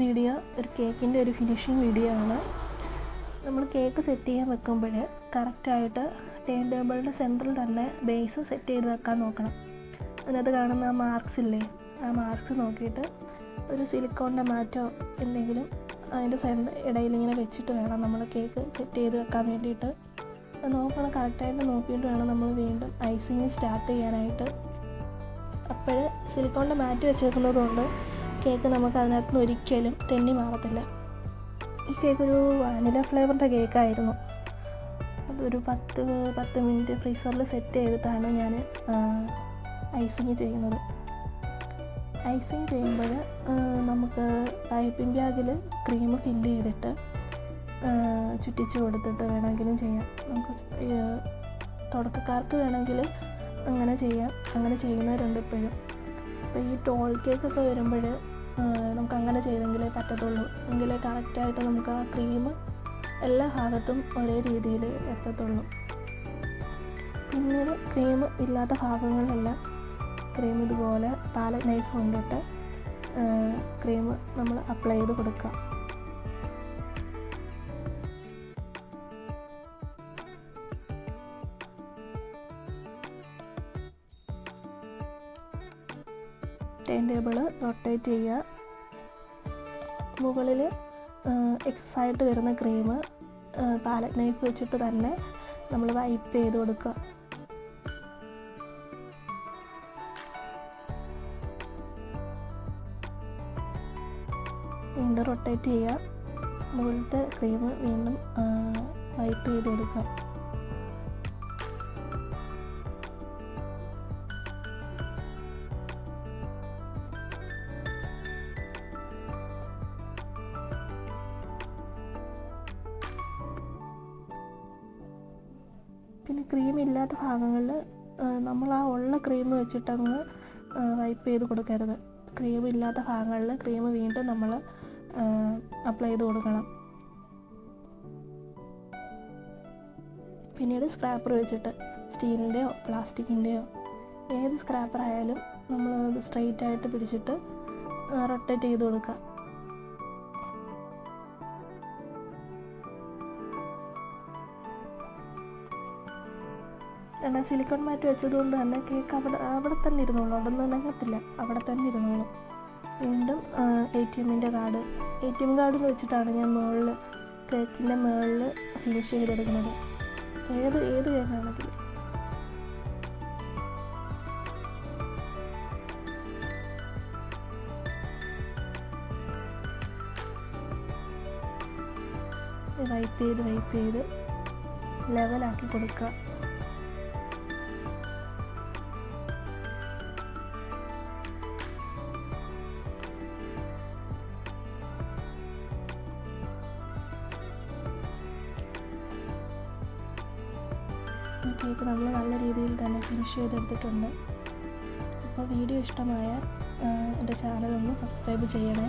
Video ഒരു കേക്കിൻ്റെ ഒരു ഫിനിഷിങ് വീഡിയോ ആണ്. നമ്മൾ കേക്ക് സെറ്റ് ചെയ്യാൻ വെക്കുമ്പോൾ കറക്റ്റായിട്ട് ടേൺ ടേബിളിൻ്റെ സെൻറ്ററിൽ തന്നെ ബേസ് സെറ്റ് ചെയ്ത് വെക്കാൻ നോക്കണം. അതിനകത്ത് കാണുന്ന ആ മാർക്സ് ഇല്ലേ, ആ മാർക്സ് നോക്കിയിട്ട് ഒരു സിലിക്കോണിൻ്റെ മാറ്റോ എന്തെങ്കിലും അതിൻ്റെ ഇടയിലിങ്ങനെ വെച്ചിട്ട് വേണം നമ്മൾ കേക്ക് സെറ്റ് ചെയ്ത് വെക്കാൻ വേണ്ടിയിട്ട്. നോക്കണം, കറക്റ്റായിട്ട് നോക്കിയിട്ട് വേണം നമ്മൾ വീണ്ടും ഐസിങ് സ്റ്റാർട്ട് ചെയ്യാനായിട്ട്. അപ്പോൾ സിലിക്കോണിൻ്റെ മാറ്റ് വെച്ചേക്കുന്നത് കൊണ്ട് കേക്ക് നമുക്ക് അതിനകത്ത് നിന്ന് ഒരിക്കലും തെന്നി മാറത്തില്ല. ഈ കേക്ക് ഒരു വാനില ഫ്ലേവറിൻ്റെ കേക്കായിരുന്നു. അതൊരു 10 മിനിറ്റ് ഫ്രീസറിൽ സെറ്റ് ചെയ്തിട്ടാണ് ഞാൻ ഐസിങ് ചെയ്യുന്നത്. ഐസിങ് ചെയ്യുമ്പോൾ നമുക്ക് പൈപ്പിംഗ് ബാഗിൽ ക്രീം ഫില്ല് ചെയ്തിട്ട് ചുറ്റിച്ച് കൊടുത്തിട്ട് വേണമെങ്കിലും ചെയ്യാം. നമുക്ക് തുടക്കക്കാർക്ക് വേണമെങ്കിൽ അങ്ങനെ ചെയ്യാം. അങ്ങനെ ചെയ്യുന്നവരുണ്ട് ഇപ്പോഴും. അപ്പോൾ ഈ ടോൾ കേക്കൊക്കെ വരുമ്പോൾ നമുക്ക് അങ്ങനെ ചെയ്തെങ്കിലേ പറ്റത്തുള്ളൂ. എങ്കിലേ കറക്റ്റായിട്ട് നമുക്ക് ആ ക്രീം എല്ലാ ഭാഗത്തും ഒരേ രീതിയിൽ എത്തത്തുള്ളൂ. പിന്നീട് ക്രീം ഇല്ലാത്ത ഭാഗങ്ങളിലെല്ലാം ക്രീം ഇതുപോലെ പാലറ്റ് നൈഫ് കൊണ്ടിട്ട് ക്രീം നമ്മൾ അപ്ലൈ ചെയ്ത് കൊടുക്കുക. ടേൺ ടേബിൾ റൊട്ടേറ്റ് ചെയ്യുക. മുകളിൽ എക്സസ് ആയിട്ട് വരുന്ന ക്രീം പാലറ്റ് നൈഫ് വെച്ചിട്ട് തന്നെ നമ്മൾ വൈപ്പ് ചെയ്ത് കൊടുക്കുക. വീണ്ടും റൊട്ടേറ്റ് ചെയ്യുക. മുകളിലത്തെ ക്രീം വീണ്ടും വൈപ്പ് ചെയ്ത് കൊടുക്കുക. പിന്നെ ക്രീം ഇല്ലാത്ത ഭാഗങ്ങളിൽ നമ്മൾ ആ ഉള്ള ക്രീം വെച്ചിട്ടങ്ങ് വൈപ്പ് ചെയ്ത് കൊടുക്കരുത്. ക്രീം ഇല്ലാത്ത ഭാഗങ്ങളിൽ ക്രീം വീണ്ടും നമ്മൾ അപ്ലൈ ചെയ്ത് കൊടുക്കണം. പിന്നീട് സ്ക്രാപ്പർ വെച്ചിട്ട് സ്റ്റീലിൻ്റെയോ പ്ലാസ്റ്റിക്കിൻ്റെയോ ഏത് സ്ക്രാപ്പർ ആയാലും നമ്മൾ അത് സ്ട്രെയിറ്റ് ആയിട്ട് പിടിച്ചിട്ട് റൊട്ടേറ്റ് ചെയ്ത് കൊടുക്കുക. എന്നാൽ സിലിക്കോൺ മാറ്റ് വെച്ചതുകൊണ്ട് തന്നെ കേക്ക് അവിടെ തന്നെ ഇരുന്നോളൂ. അവിടെ നിന്ന് നകത്തില്ല, അവിടെ തന്നെ ഇരുന്നോളൂ. വീണ്ടും ATM കാർഡിൽ വെച്ചിട്ടാണ് ഞാൻ കേക്കിൻ്റെ മുകളിൽ ഫിനിഷ് ചെയ്തെടുക്കുന്നത്. ഏത് കേക്കാണെങ്കിലും. വൈപ്പ് ചെയ്ത് ലെവലാക്കി കൊടുക്കുക. ഈ കേക്ക് നമ്മൾ നല്ല രീതിയിൽ തന്നെ ഫിനിഷ് ചെയ്തെടുത്തിട്ടുണ്ട്. അപ്പോൾ വീഡിയോ ഇഷ്ടമായാൽ എൻ്റെ ചാനൽ ഒന്ന് സബ്സ്ക്രൈബ് ചെയ്യണേ.